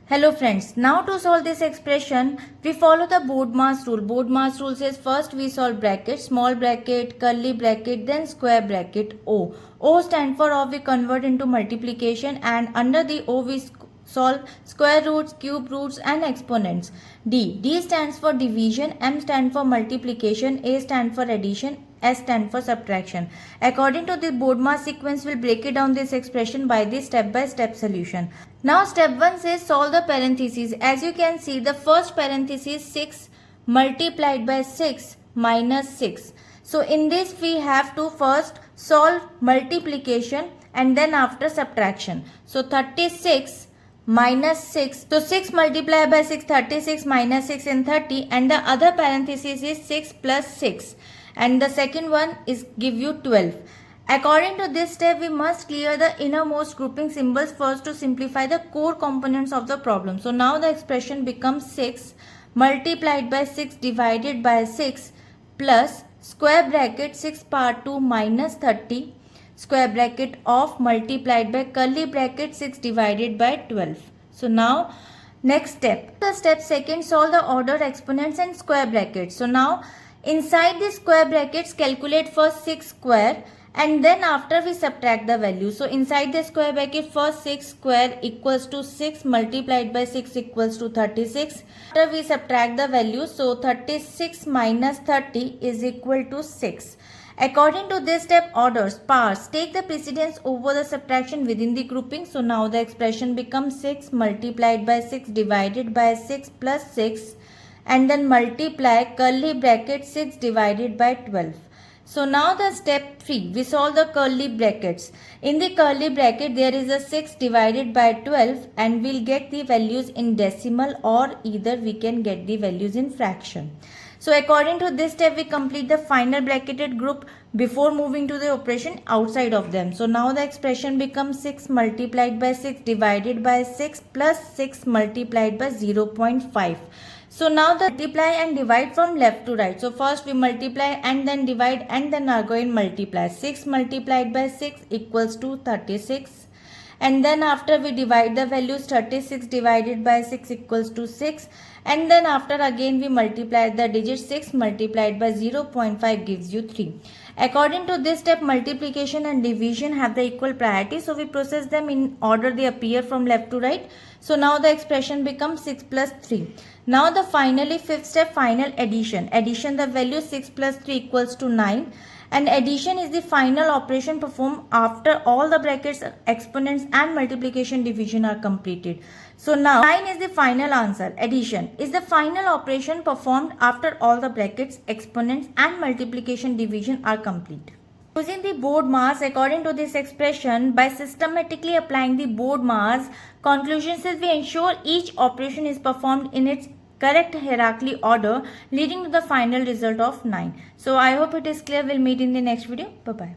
Hello friends, now to solve this expression, we follow the BODMAS rule. BODMAS rule says first we solve bracket, small bracket, curly bracket, then square bracket O. O stand for O, we convert into multiplication, and under the O we solve square roots, cube roots and exponents. D. D stands for division, M stands for multiplication, A stands for addition, S stands for subtraction. According to the BODMAS sequence, we'll break it down this expression by the step-by-step solution. Now step 1 says solve the parentheses. As you can see, the first parenthesis 6 multiplied by 6 minus 6. So in this we have to first solve multiplication and then after subtraction. So 36 minus 6. So 6 multiplied by 6, 36 minus 6 and 30, and the other parenthesis is 6 plus 6. And the second one is give you 12. According to this step, we must clear the innermost grouping symbols first to simplify the core components of the problem. So now the expression becomes 6 multiplied by 6 divided by 6 plus square bracket 6 power 2 minus 30 square bracket of multiplied by curly bracket 6 divided by 12. So now next step. The step second, solve the ordered exponents and square brackets. So now inside the square brackets, calculate first 6 square and then after we subtract the value. So inside the square bracket, first 6 square equals to 6 multiplied by 6 equals to 36. After we subtract the value, so 36 minus 30 is equal to 6. According to this step, orders, powers take the precedence over the subtraction within the grouping. So now the expression becomes 6 multiplied by 6 divided by 6 plus 6 and then multiply curly bracket 6 divided by 12. So now the step 3, we solve the curly brackets. In the curly bracket there is a 6 divided by 12 and we'll get the values in decimal, or either we can get the values in fraction. So according to this step, we complete the final bracketed group before moving to the operation outside of them. So now the expression becomes 6 multiplied by 6 divided by 6 plus 6 multiplied by 0.5. So now the multiply and divide from left to right. So first we multiply and then divide and then again multiply. 6 multiplied by 6 equals to 36. And then after we divide the values, 36 divided by 6 equals to 6. And then after again we multiply the digits, 6 multiplied by 0.5 gives you 3. According to this step, multiplication and division have the equal priority. So we process them in order they appear from left to right. So now the expression becomes 6 plus 3. Now the finally fifth step, final addition. Addition the value 6 plus 3 equals to 9. And addition is the final operation performed after all the brackets, exponents and multiplication division are completed. So now 9 is the final answer. Addition is the final operation performed after all the brackets, exponents and multiplication division are complete. Using the BODMAS, according to this expression, by systematically applying the BODMAS, conclusions is we ensure each operation is performed in its correct hierarchy order, leading to the final result of 9. So I hope it is clear. We'll meet in the next video. Bye bye.